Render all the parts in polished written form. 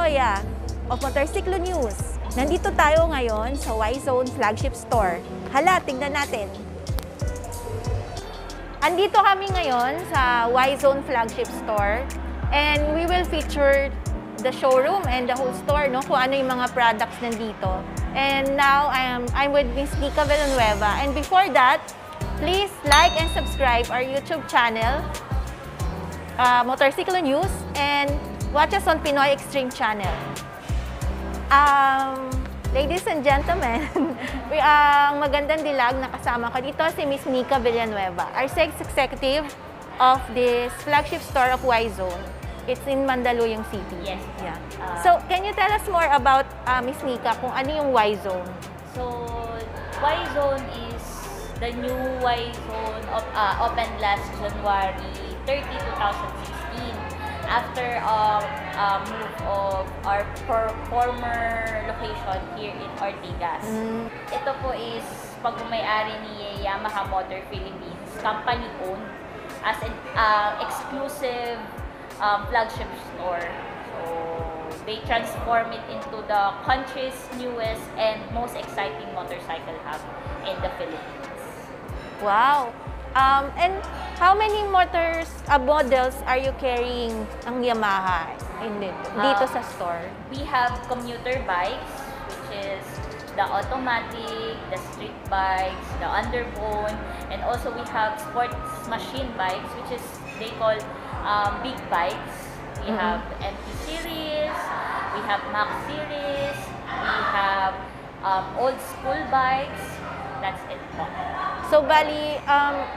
Loya of Motorsiklo News. Nandito tayo ngayon sa YZone Flagship Store. Hala, tignan natin. Andito kami ngayon sa YZone Flagship Store and we will feature the showroom and the whole store, no? Kung ano yung mga products nandito. And now I'm with Miss Nika Villanueva. And before that, please like and subscribe our YouTube channel, Motorsiklo News, and watch us on Pinoy Xtreme channel. Ladies and gentlemen, ang magandang dilag na kasama ko dito si Miss Nika Villanueva, our sales executive of this flagship store of YZone. It's in Mandaluyong City. Yes. Yeah. So, can you tell us more about Miss Nika kung ano yung YZone? So, YZone is the new YZone opened last January 30, 2016 after move of our former location here in Ortigas. Ito po is pag-umayari ni Yamaha Motor Philippines, company owned as an exclusive flagship store. So, they transform it into the country's newest and most exciting motorcycle hub in the Philippines. Wow! And how many models are you carrying ng Yamaha dito sa store? We have commuter bikes, which is the automatic, the street bikes, the underbone, and also we have sports machine bikes, which is they call big bikes. We have MT series, we have Max series, we have old school bikes. That's it po. So, bali,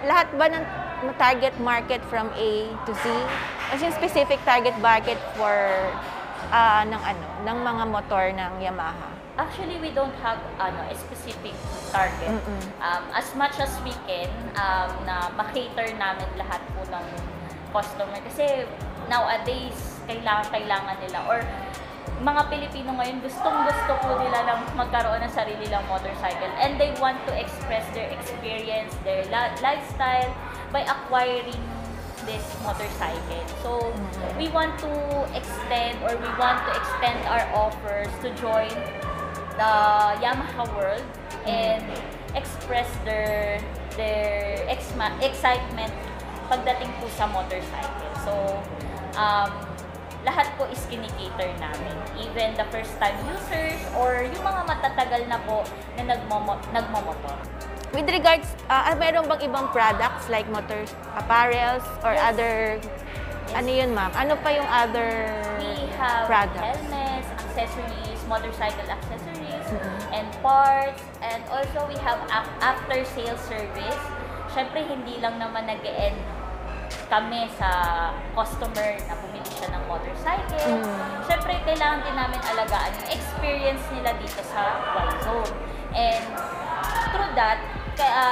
lahat ba ng target market from A to Z? As in specific target market for ng mga motor ng Yamaha? Actually, we don't have a specific target. As much as we can, na makater namin lahat po ng customer. Kasi nowadays, kailangan nila or mga Pilipino ngayon, gustong-gusto po nila lang magkaroon ng sarili lang motorcycle and they want to express their experience, their lifestyle by acquiring this motorcycle. So, we want to extend our offers to join the Yamaha world and express their excitement pagdating po sa motorcycle. So, lahat po is kinikater namin. Even the first-time users or yung mga matatagal na po na nagmamotor. With regards, meron bang ibang products like apparels or other, ano yun ma'am? Ano pa yung other we have products? Helmets, accessories, motorcycle accessories, and parts. And also we have after-sales service. Siyempre, hindi lang naman nag-end kami sa customer na bumili siya ng motorcycle. Siyempre, kailangan din namin alagaan yung experience nila dito sa YZone. And through that,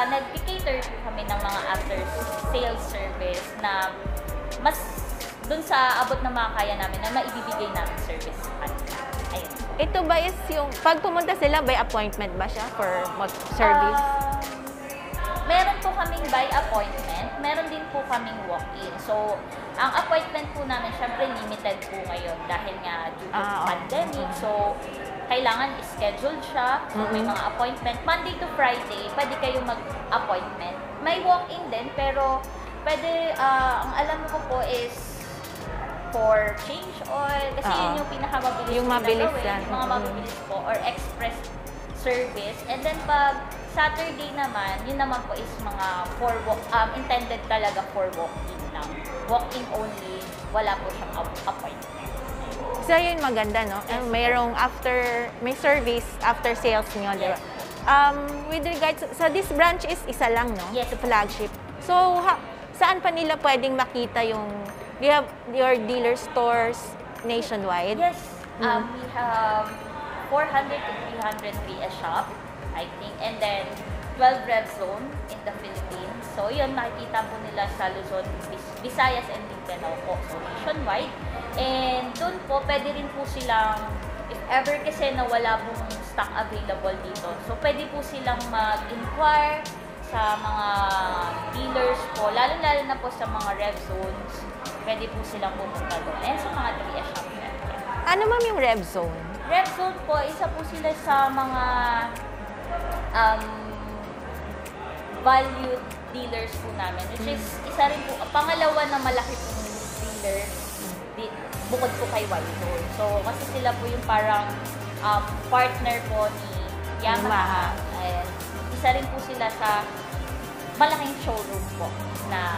nag-cater kami ng mga after-sales service na mas dun sa abot na makakaya namin na maibibigay namin service sa kanila. Ayun. Ito ba is yung, pag pumunta sila, by appointment ba siya for service? Meron po kaming by appointment, meron din po kaming walk-in. So, ang appointment po namin, syempre limited po ngayon dahil nga due to pandemic. So, kailangan i-schedule siya. May mga appointment. Monday to Friday, pwede kayo mag-appointment. May walk-in din, pero pwede, ang alam ko po is for change oil. Kasi yun yung pinakamabilis yung mabilis yan. Yung mga mabilis po, or express service. And then pag Saturday naman, yun naman po is mga intended talaga for walk-in lang. Walk-in only, wala po siyang appointment. So yun maganda, no? Yes. May service after sales niyo, di ba? With regards, so this branch is isa lang, no? Yes. The flagship. So, saan pa nila pwedeng makita yung, do you have your dealer stores nationwide? Yes. We have 400 to 300 a shop, I think, and then 12 Revs zone in the Philippines. So, yun, makikita po nila sa Luzon, Visayas, and Mindanao po. So, nationwide. And doon po, pwede rin po silang, if ever kasi na wala pong stock available dito, so pwede po silang mag-inquire sa mga dealers po, lalo-lalo na po sa mga Rev zones, pwede po silang pumunta doon. And sa mga 3S shop. Ano ma'am yung Rev Zone? Revs po, isa po sila sa mga value dealers po namin, which is isa rin po, pangalawa na malaki pong dealer bukod po kay YZone. So, kasi sila po yung parang partner po ni Yamaha. And isa rin po sila sa malaking showroom po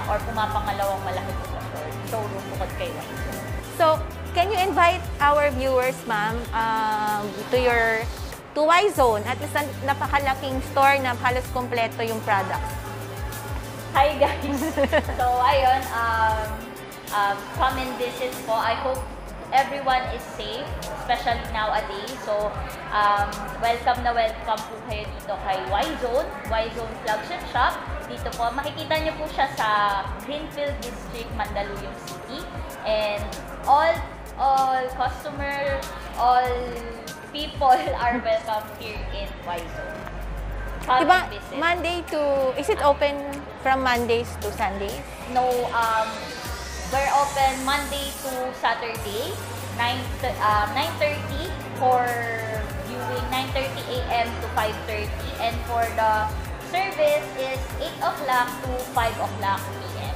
or pumapangalawang malaki po sa showroom bukod kay YZone. So, can you invite our viewers, ma'am, to YZone? At least napakalaking store na halos kompleto yung products. Hi guys! So, ayun, come and visit po. I hope everyone is safe, especially nowadays. So, welcome po kayo dito kay YZone Flagship Shop. Dito po, makikita nyo po siya sa Greenfields District, Mandaluyong City. And all customers, all people are welcome here in YZone. Diba, is it open from Mondays to Sundays? No, we're open Monday to Saturday, 9:30 for viewing, 9:30 a.m. to 5:30, and for the service is 8 o'clock to 5 o'clock p.m.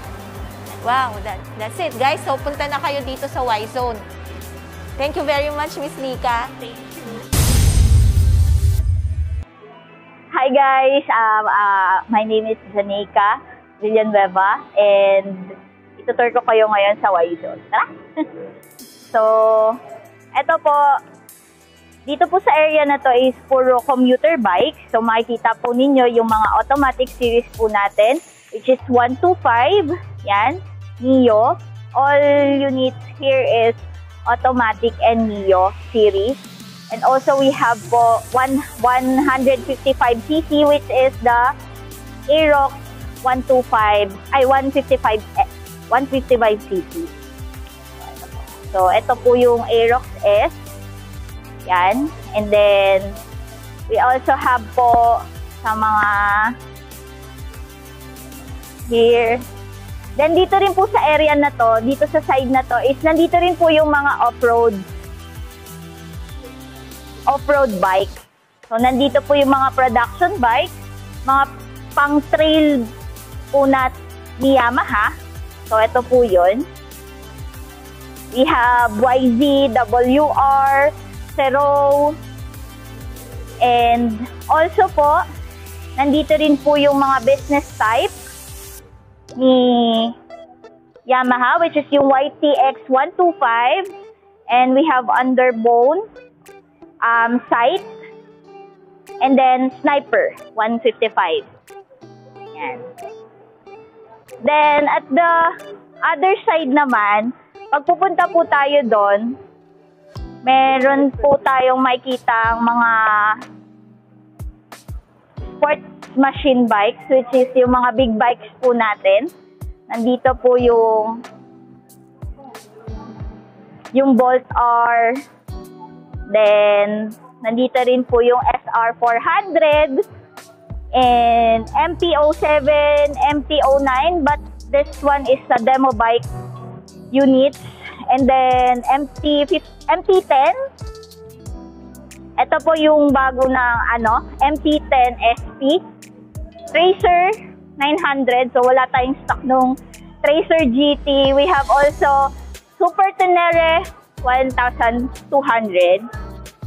Wow, that's it. Guys, so punta na kayo dito sa YZone. Thank you very much, Miss Nika. Thank you. Hi guys, my name is Janica Villanueva and itutur ko kayo ngayon sa YZone. Tara! So, eto po, dito po sa area na to is puro commuter bikes. So, makikita po ninyo yung mga automatic series po natin, which is 125, yan, Neo. All units here is automatic and Neo series. And also we have po 155cc, which is the Aerox 155cc. So ito po yung Aerox S. Yan. And then we also have po sa mga here. Then dito rin po sa area na to, dito sa side na to, is nandito rin po yung mga off-road bike. So, nandito po yung mga production bike, mga pang-trail po ni Yamaha. So, ito po yun. We have YZ, WR, Zero, and also po, nandito rin po yung mga business type ni Yamaha, which is yung YTX 125, and we have underbone, sight, and then sniper 155. Yan. Then at the other side naman, pag pupunta po tayo doon, meron po tayong makikita mga sports machine bikes, which is yung mga big bikes po natin. Nandito po yung Bolt R. Then, nandito rin po yung SR400 and MT-07, MT-09, but this one is a demo bike unit. And then, MT-10. Ito po yung bago ng MT-10 SP. Tracer 900, so wala tayong stock nung Tracer GT. We have also Super Tenere 1,200.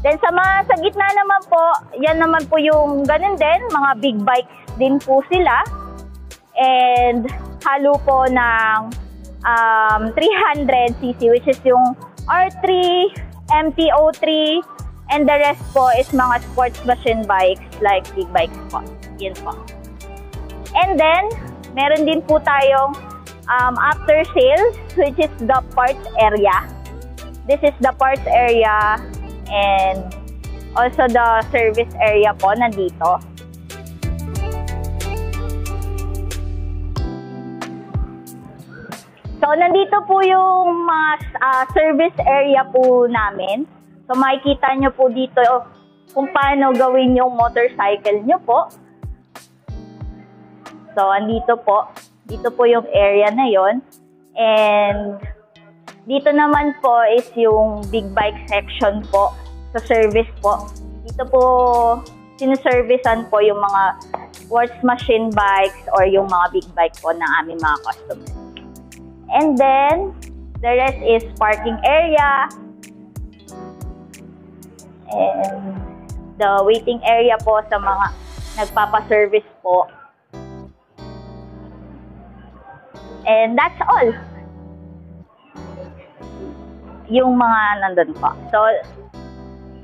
Then sa gitna naman po, yan naman po yung ganun din, mga big bikes din po sila. And halo po ng 300cc, which is yung R3, MT-03, and the rest po is mga sports machine bikes like big bikes po. Yun po. And then, meron din po tayong after sales, which is the parts area. This is the parts area and also the service area po nandito. So, nandito po yung mga service area po namin. So, makikita nyo po dito kung paano gawin yung motorcycle nyo po. So, andito po. Dito po yung area na yon. And Dito naman po is yung big bike section po sa service po. Dito po sinuservicean po yung mga sports machine bikes or yung mga big bike po ng aming mga customers. And then, the rest is parking area and the waiting area po sa mga nagpapaservice po. And that's all. Yung mga nandun po.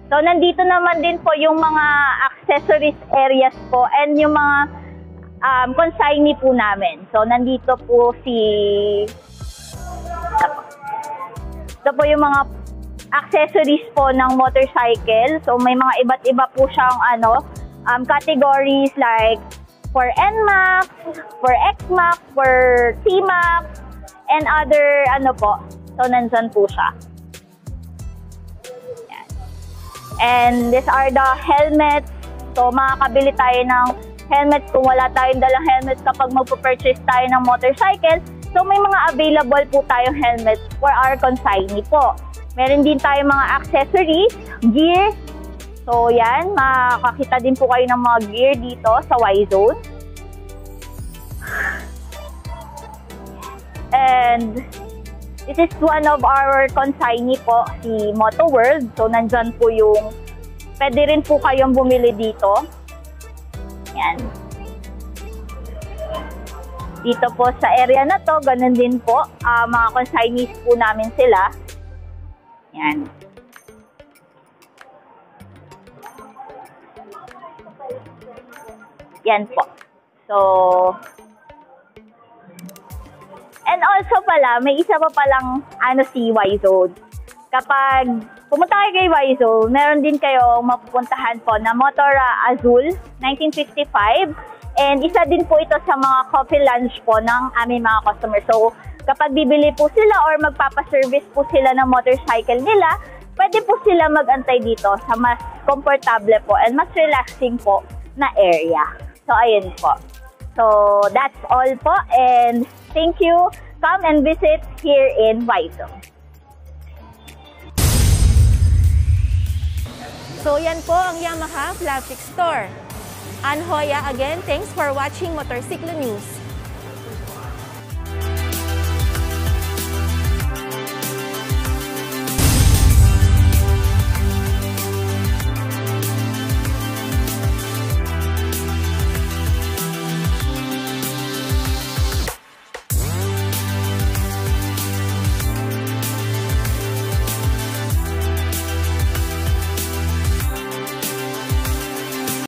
So nandito naman din po yung mga accessories areas po and yung mga consignee po namin. So nandito po ito po yung mga accessories po ng motorcycle. So may mga iba't iba po siyang categories like for NMAX, for XMAX, for TMAX, and other po. So nandyan po siya. And these are the helmets. So, makakabili tayo ng helmets kung wala tayong dalang helmets kapag magpo-purchase tayo ng motorcycle. So, may mga available po tayong helmets for our consignee po. Meron din tayong mga accessories, gear. So, yan. Makakita din po kayo ng mga gear dito sa YZone. And this is one of our consignee po, si Moto World. So, nandyan po yung, pwede rin po kayong bumili dito. Yan. Dito po sa area na to, ganun din po. Mga consignees po namin sila. Yan. Yan po. So, and also pala, may isa pa palang si YZone. Kapag pumunta kayo kay YZone, meron din kayo mapupuntahan po na Motora Azul 1955. And isa din po ito sa mga coffee lunch po ng aming mga customers. So, kapag bibili po sila or magpapaservice po sila ng motorcycle nila, pwede po sila mag-antay dito sa mas komportable po and mas relaxing po na area. So, ayun po. So, that's all po. And thank you. Come and visit here in YZone. So, yan po ang Yamaha Flagship Store. Ann Hoya again, thanks for watching Motorsiklo News.